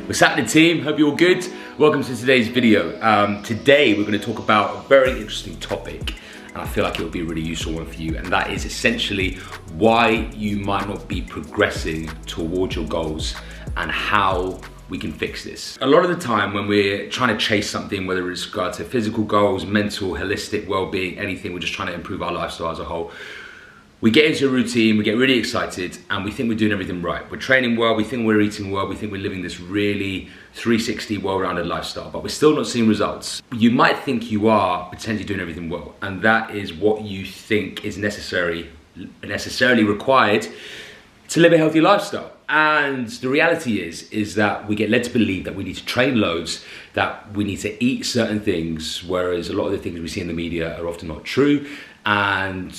What's happening, team? Hope you're all good. Welcome to today's video. Today we're going to talk about a very interesting topic, and I feel like it will be a really useful one for you, and that is essentially why you might not be progressing towards your goals and how we can fix this. A lot of the time when we're trying to chase something, whether it's regard to physical goals, mental, holistic well-being, anything, we're just trying to improve our lifestyle as a whole. We get into a routine, we get really excited, and we think we're doing everything right. We're training well, we think we're eating well, we think we're living this really 360 well-rounded lifestyle, but we're still not seeing results. You might think you are potentially doing everything well, and that is what you think is necessarily required to live a healthy lifestyle. And the reality is that we get led to believe that we need to train loads, that we need to eat certain things, whereas a lot of the things we see in the media are often not true, and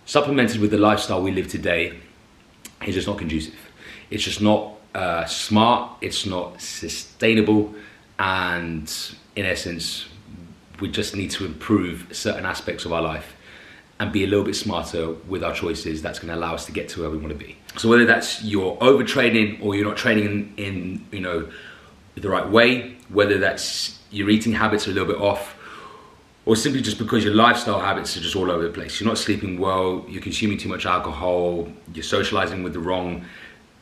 supplemented with the lifestyle we live today is just not conducive. It's just not smart, it's not sustainable, and in essence, we just need to improve certain aspects of our life and be a little bit smarter with our choices. That's gonna allow us to get to where we wanna be. So whether that's you're overtraining or you're not training in the right way, whether that's your eating habits are a little bit off, or simply just because your lifestyle habits are just all over the place. You're not sleeping well, you're consuming too much alcohol, you're socializing with the wrong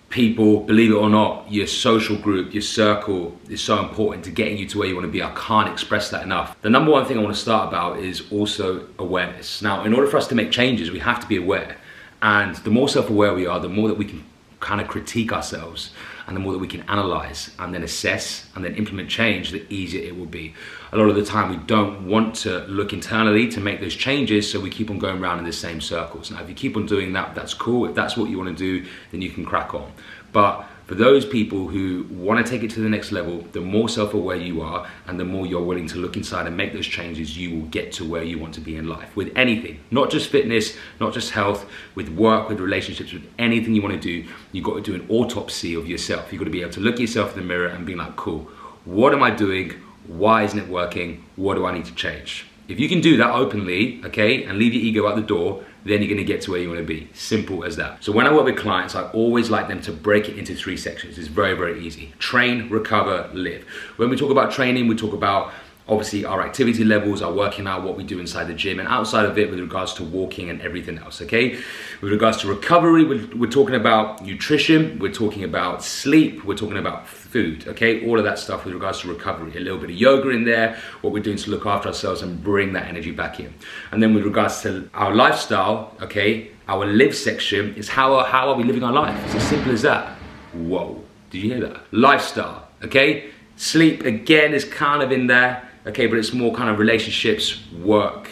people. Believe it or not, your social group, your circle is so important to getting you to where you want to be. I can't express that enough. The number one thing I want to start about is also awareness. Now, in order for us to make changes, we have to be aware. And the more self-aware we are, the more that we can kind of critique ourselves, and the more that we can analyze and then assess and then implement change, the easier it will be. A lot of the time we don't want to look internally to make those changes, so we keep on going around in the same circles. Now if you keep on doing that, that's cool. If that's what you want to do, then you can crack on. But for those people who want to take it to the next level, the more self-aware you are and the more you're willing to look inside and make those changes, you will get to where you want to be in life. With anything, not just fitness, not just health, with work, with relationships, with anything you want to do, you've got to do an autopsy of yourself. You've got to be able to look yourself in the mirror and be like, cool, what am I doing? Why isn't it working? What do I need to change? If you can do that openly, okay, and leave your ego out the door, then you're gonna get to where you wanna be. Simple as that. So when I work with clients, I always like them to break it into 3 sections. It's very, very easy. Train, recover, live. When we talk about training, we talk about obviously our activity levels, our working out, what we do inside the gym, and outside of it with regards to walking and everything else, okay? With regards to recovery, we're talking about nutrition, we're talking about sleep, we're talking about food, okay? All of that stuff with regards to recovery. A little bit of yoga in there, what we're doing to look after ourselves and bring that energy back in. And then with regards to our lifestyle, okay, our live section is how are we living our life? It's as simple as that. Whoa, did you hear that? Lifestyle, okay? Sleep, again, is kind of in there. Okay, but it's more kind of relationships, work,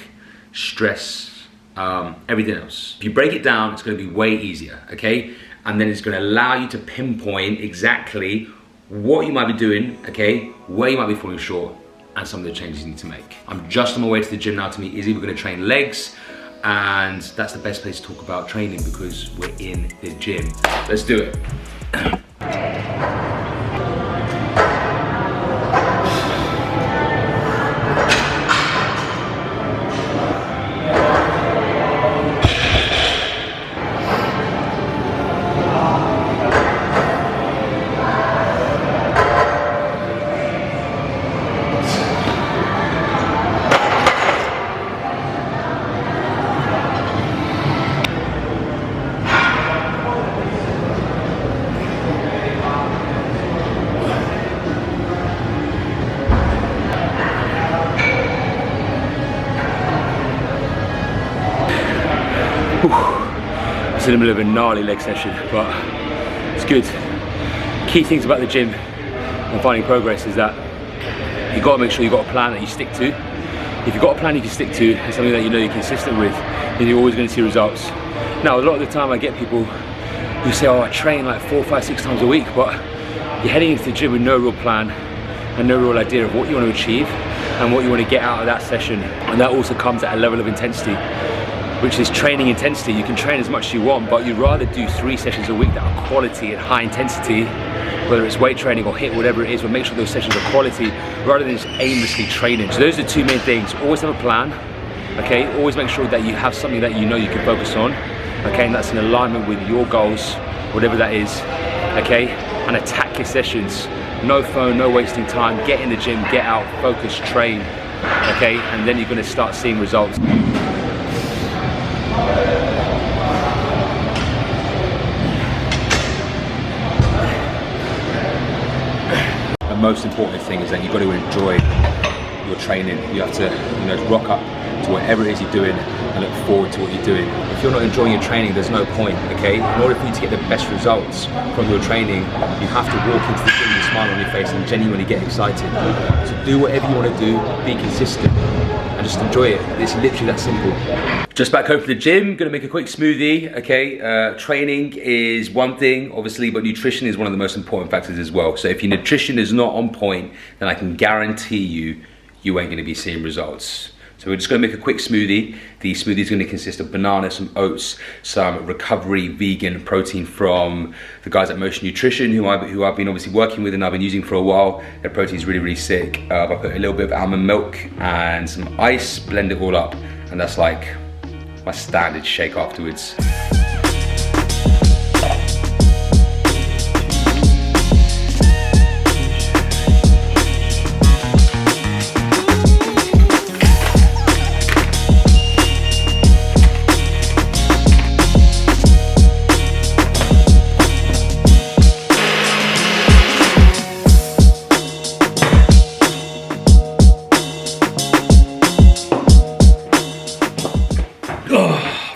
stress, everything else. If you break it down, it's gonna be way easier, okay? And then it's gonna allow you to pinpoint exactly what you might be doing, okay? Where you might be falling short, and some of the changes you need to make. I'm just on my way to the gym now to meet Izzy. We're gonna train legs, and that's the best place to talk about training because we're in the gym. Let's do it. It's in the middle of a gnarly leg session, but it's good. Key things about the gym and finding progress is that you've got to make sure you've got a plan that you stick to. If you've got a plan you can stick to and something that you know you're consistent with, then you're always going to see results. Now, a lot of the time I get people who say, oh, I train like 4, 5, 6 times a week, but you're heading into the gym with no real plan and no real idea of what you want to achieve and what you want to get out of that session. And that also comes at a level of intensity, which is training intensity. You can train as much as you want, but you'd rather do 3 sessions a week that are quality and high intensity, whether it's weight training or HIIT, whatever it is, but make sure those sessions are quality rather than just aimlessly training. So those are the 2 main things. Always have a plan, okay? Always make sure that you have something that you know you can focus on, okay? And that's in alignment with your goals, whatever that is, okay? And attack your sessions No phone, no wasting time. Get in the gym, get out, focus, train, okay? And then you're gonna start seeing results. The most important thing is that you've got to enjoy your training. You have to, rock up to whatever it is you're doing and look forward to what you're doing. If you're not enjoying your training, there's no point, okay? In order for you to get the best results from your training, you have to walk into the gym with a smile on your face and genuinely get excited. So do whatever you want to do, be consistent, and just enjoy it. It's literally that simple. Just back home from the gym, gonna make a quick smoothie, okay? Training is one thing, obviously, but nutrition is one of the most important factors as well. So if your nutrition is not on point, then I can guarantee you ain't gonna be seeing results. So we're just gonna make a quick smoothie. The smoothie is gonna consist of banana, some oats, some recovery vegan protein from the guys at Motion Nutrition, who I've been obviously working with and I've been using for a while. Their protein is really, really sick. I put a little bit of almond milk and some ice, blend it all up, and that's like my standard shake afterwards.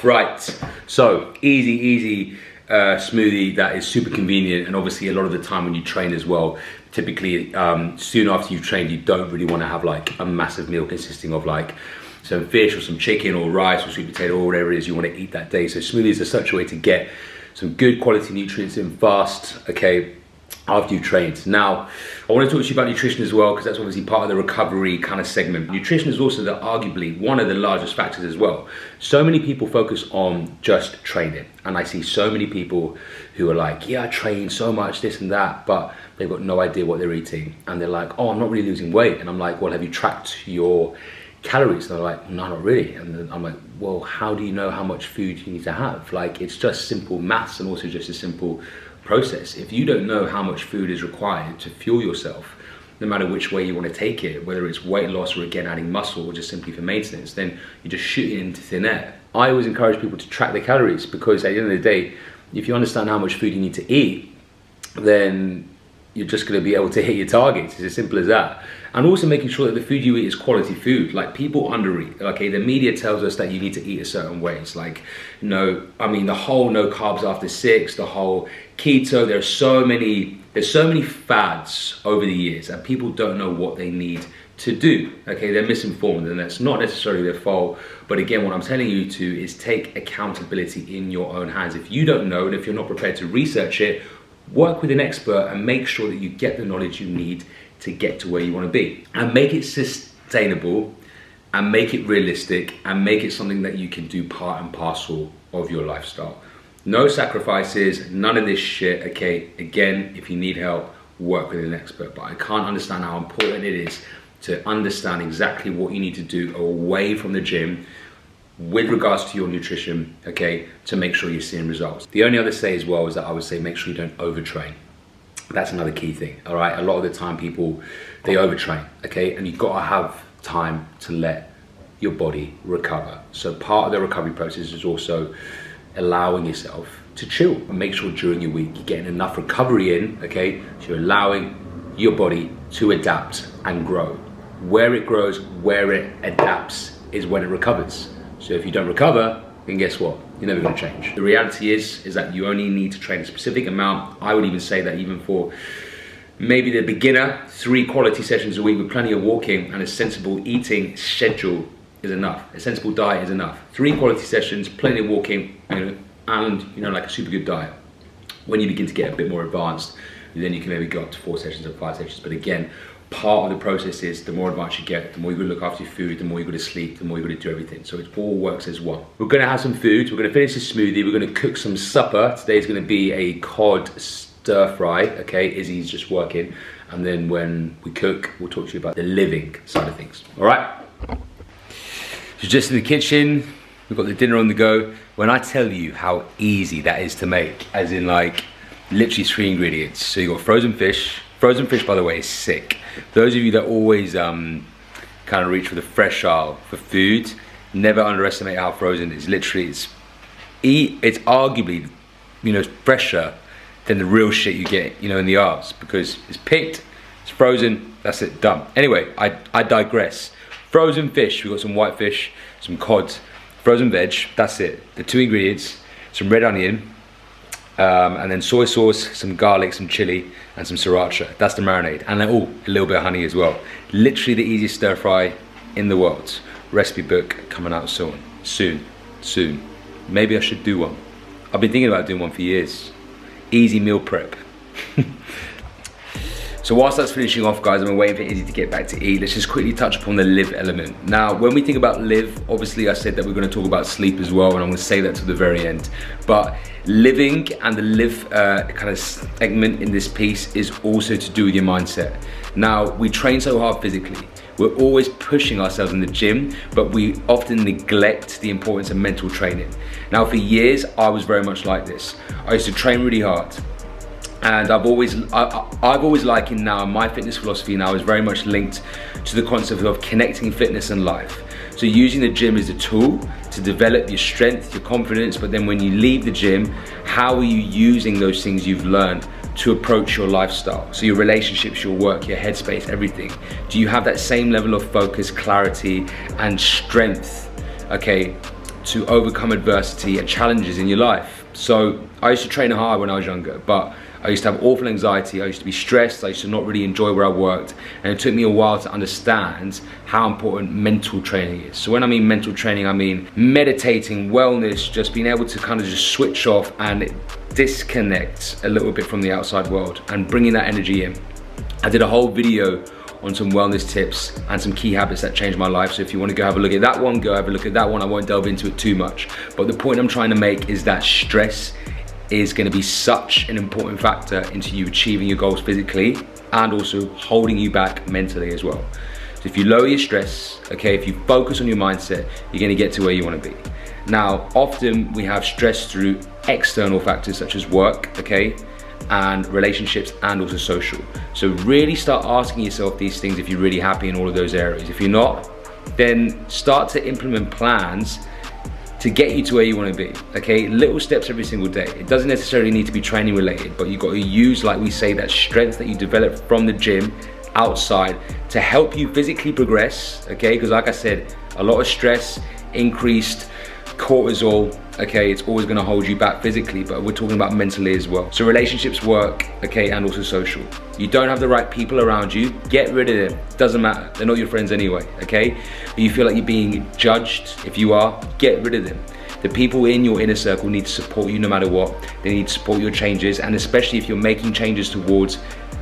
Right, so easy smoothie that is super convenient, and obviously a lot of the time when you train as well, typically soon after you've trained, you don't really want to have like a massive meal consisting of like some fish or some chicken or rice or sweet potato or whatever it is you want to eat that day. So smoothies are such a way to get some good quality nutrients in fast, okay, after you've trained. Now, I want to talk to you about nutrition as well, because that's obviously part of the recovery kind of segment. Nutrition is also arguably one of the largest factors as well. So many people focus on just training, and I see so many people who are like, yeah, I train so much, this and that, but they've got no idea what they're eating, and they're like, oh, I'm not really losing weight. And I'm like, well, have you tracked your calories? And they're like, no, not really. And then I'm like, well, how do you know how much food you need to have? Like, it's just simple maths, and also just a simple process. If you don't know how much food is required to fuel yourself, no matter which way you want to take it, whether it's weight loss or again adding muscle or just simply for maintenance, then you're just shooting into thin air. I always encourage people to track their calories, because at the end of the day, if you understand how much food you need to eat, then you're just going to be able to hit your targets. It's as simple as that. And also making sure that the food you eat is quality food. Like, people undereat, okay? The media tells us that you need to eat a certain way. It's like, the whole no carbs after 6, the whole keto, there's so many fads over the years, and people don't know what they need to do, okay? They're misinformed, and that's not necessarily their fault. But again, what I'm telling you to is take accountability in your own hands. If you don't know, and if you're not prepared to research it, work with an expert and make sure that you get the knowledge you need to get to where you want to be, and make it sustainable, and make it realistic, and make it something that you can do part and parcel of your lifestyle. No sacrifices, none of this shit, okay? Again, if you need help, work with an expert. But I can't understand how important it is to understand exactly what you need to do away from the gym with regards to your nutrition, okay, to make sure you're seeing results. The only other say as well is that I would say make sure you don't overtrain. That's another key thing, all right? A lot of the time people, they overtrain, okay? And you've got to have time to let your body recover. So part of the recovery process is also allowing yourself to chill, and make sure during your week you're getting enough recovery in, okay? So you're allowing your body to adapt and grow. Where it grows, where it adapts is when it recovers. So if you don't recover, then guess what? You're never gonna change. The reality is that you only need to train a specific amount. I would even say that even for maybe the beginner, 3 quality sessions a week with plenty of walking and a sensible eating schedule is enough. A sensible diet is enough. 3 quality sessions, plenty of walking, and like a super good diet. When you begin to get a bit more advanced, then you can maybe go up to 4 sessions or 5 sessions. But again, part of the process is the more advanced you get, the more you're gonna look after your food, the more you're gonna sleep, the more you're gonna do everything. So it all works as one. We're gonna have some food, we're gonna finish this smoothie, we're gonna cook some supper. Today's gonna be a cod stir fry, okay? Izzy's just working. And then when we cook, we'll talk to you about the living side of things, all right? So just in the kitchen, we've got the dinner on the go. When I tell you how easy that is to make, as in like literally 3 ingredients. So you've got frozen fish, Frozen fish, by the way, is sick. Those of you that always kind of reach for the fresh aisle for food, never underestimate how frozen it is. Literally, it's arguably, you know, fresher than the real shit you get, you know, in the aisles, because it's picked, it's frozen, that's it, done. Anyway, I digress. Frozen fish, we've got some white fish, some cod, frozen veg, that's it. The 2 ingredients, some red onion, and then soy sauce, some garlic, some chili, and some sriracha. That's the marinade. And then, oh, a little bit of honey as well. Literally the easiest stir fry in the world. Recipe book coming out soon. Soon. Maybe I should do one. I've been thinking about doing one for years. Easy meal prep. So whilst that's finishing off, guys, I'm waiting for Izzy to get back to eat. Let's just quickly touch upon the live element. Now, when we think about live, obviously I said that we're gonna talk about sleep as well, and I'm gonna say that to the very end. But living and the live kind of segment in this piece is also to do with your mindset. Now, we train so hard physically. We're always pushing ourselves in the gym, but we often neglect the importance of mental training. Now, for years, I was very much like this. I used to train really hard. And I've always likened now, my fitness philosophy now is very much linked to the concept of connecting fitness and life. So using the gym as a tool to develop your strength, your confidence, but then when you leave the gym, how are you using those things you've learned to approach your lifestyle? So your relationships, your work, your headspace, everything. Do you have that same level of focus, clarity, and strength, okay, to overcome adversity and challenges in your life? So I used to train hard when I was younger, but I used to have awful anxiety, I used to be stressed, I used to not really enjoy where I worked, and it took me a while to understand how important mental training is. So when I mean mental training, I mean meditating, wellness, just being able to kind of just switch off and disconnect a little bit from the outside world and bringing that energy in. I did a whole video on some wellness tips and some key habits that changed my life. So if you want to go have a look at that one, go have a look at that one. I won't delve into it too much. But the point I'm trying to make is that stress is going to be such an important factor into you achieving your goals physically and also holding you back mentally as well. So if you lower your stress, okay, if you focus on your mindset, you're going to get to where you want to be. Now, often we have stress through external factors such as work, okay, and relationships and also social. So really start asking yourself these things if you're really happy in all of those areas. If you're not, then start to implement plans to get you to where you want to be, okay? Little steps every single day. It doesn't necessarily need to be training related, but you've got to use, like we say, that strength that you develop from the gym outside to help you physically progress, okay? Because like I said, a lot of stress, increased cortisol, okay, it's always going to hold you back physically, but we're talking about mentally as well. So relationships, work, okay, and also social. You don't have the right people around you, get rid of them. Doesn't matter, they're not your friends anyway, okay? But you feel like you're being judged, if you are, get rid of them. The people in your inner circle need to support you no matter what. They need to support your changes, and especially if you're making changes towards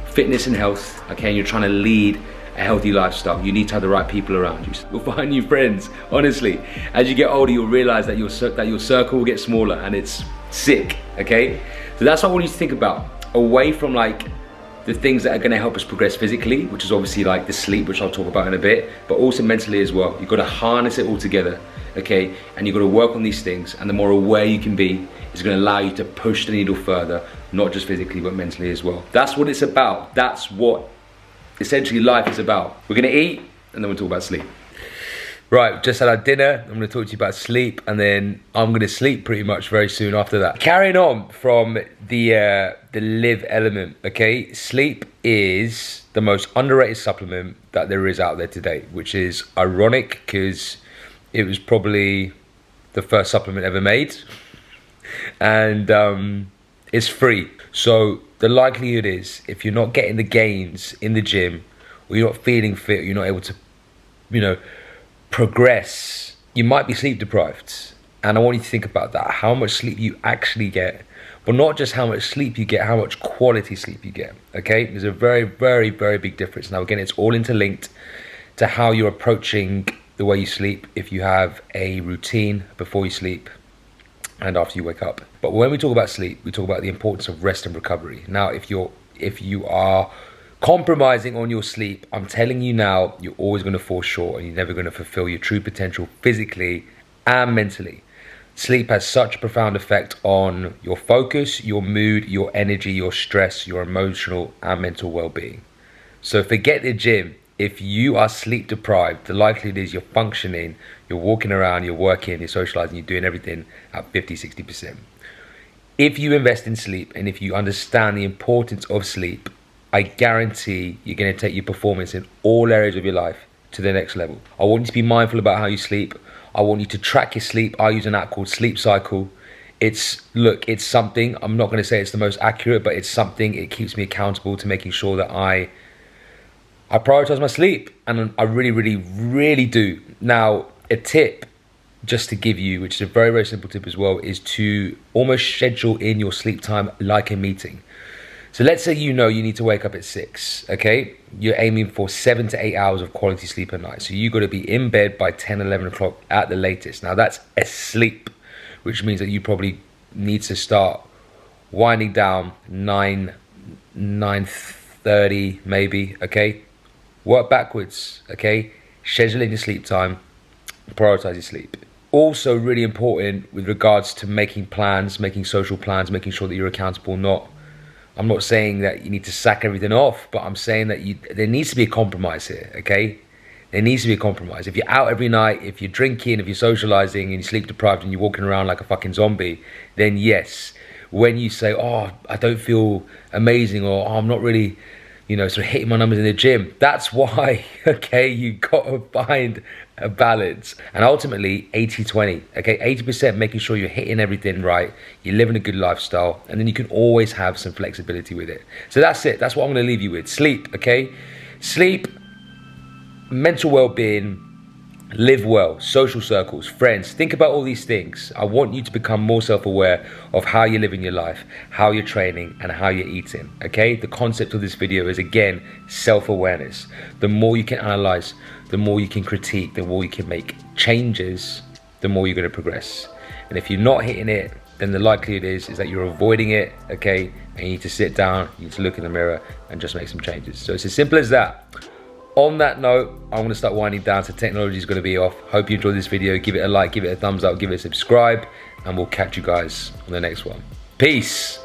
fitness and health, okay, and you're trying to lead a healthy lifestyle, you need to have the right people around you. You'll find new friends, honestly. As you get older, you'll realize that your circle will get smaller, and it's sick, okay? So that's what I want you to think about. Away from like the things that are gonna help us progress physically, which is obviously like the sleep, which I'll talk about in a bit, but also mentally as well. You've gotta harness it all together, okay? And you've gotta work on these things, and the more aware you can be, is gonna allow you to push the needle further, not just physically, but mentally as well. That's what it's about. That's what essentially life is about. We're gonna eat, and then we'll talk about sleep. Right, just had our dinner. I'm gonna talk to you about sleep, and then I'm gonna sleep pretty much very soon after that. Carrying on from the live element, okay? Sleep is the most underrated supplement that there is out there today, which is ironic because it was probably the first supplement ever made, and it's free. So the likelihood is, if you're not getting the gains in the gym, or you're not feeling fit, you're not able to, you know, progress, you might be sleep deprived. And I want you to think about that, how much sleep you actually get, but not just how much sleep you get, how much quality sleep you get, okay? There's a very, very, very big difference. Now again, it's all interlinked to how you're approaching the way you sleep, if you have a routine before you sleep and after you wake up. But when we talk about sleep, we talk about the importance of rest and recovery. Now, if you are compromising on your sleep, I'm telling you now, you're always going to fall short, and you're never going to fulfill your true potential physically and mentally. Sleep has such a profound effect on your focus, your mood, your energy, your stress, your emotional and mental well-being. So forget the gym. If you are sleep deprived, the likelihood is you're functioning, you're walking around, you're working, you're socializing, you're doing everything at 50, 60%. If you invest in sleep and if you understand the importance of sleep, I guarantee you're going to take your performance in all areas of your life to the next level. I want you to be mindful about how you sleep. I want you to track your sleep. I use an app called Sleep Cycle. It's something, I'm not going to say it's the most accurate, but it's something, it keeps me accountable to making sure that I prioritize my sleep, and I really, really, really do. Now, a tip just to give you, which is a very, very simple tip as well, is to almost schedule in your sleep time like a meeting. So let's say you need to wake up at 6, okay? You're aiming for 7 to 8 hours of quality sleep a night. So you got to be in bed by 10, 11 o'clock at the latest. Now that's asleep, which means that you probably need to start winding down 9:30 maybe, okay? Work backwards, okay? Schedule in your sleep time, prioritize your sleep. Also really important with regards to making plans, making social plans, making sure that you're accountable. I'm not saying that you need to sack everything off, but I'm saying that there needs to be a compromise here, okay? There needs to be a compromise. If you're out every night, if you're drinking, if you're socializing and you're sleep deprived and you're walking around like a fucking zombie, then yes, when you say, oh, I don't feel amazing, or oh, I'm not really, sort of hitting my numbers in the gym, that's why, okay, you gotta find a balance. And ultimately, 80-20, okay, 80% making sure you're hitting everything right, you're living a good lifestyle, and then you can always have some flexibility with it. So that's it, that's what I'm gonna leave you with. Sleep, okay? Sleep, mental well-being, live well, social circles, friends. Think about all these things. I want you to become more self-aware of how you're living your life, how you're training, and how you're eating, okay? The concept of this video is, again, self-awareness. The more you can analyze, the more you can critique, the more you can make changes, the more you're gonna progress. And if you're not hitting it, then the likelihood is that you're avoiding it, okay? And you need to sit down, you need to look in the mirror and just make some changes. So it's as simple as that. On that note, I'm going to start winding down, so technology is going to be off. Hope you enjoyed this video. Give it a like, give it a thumbs up, give it a subscribe, and we'll catch you guys on the next one. Peace.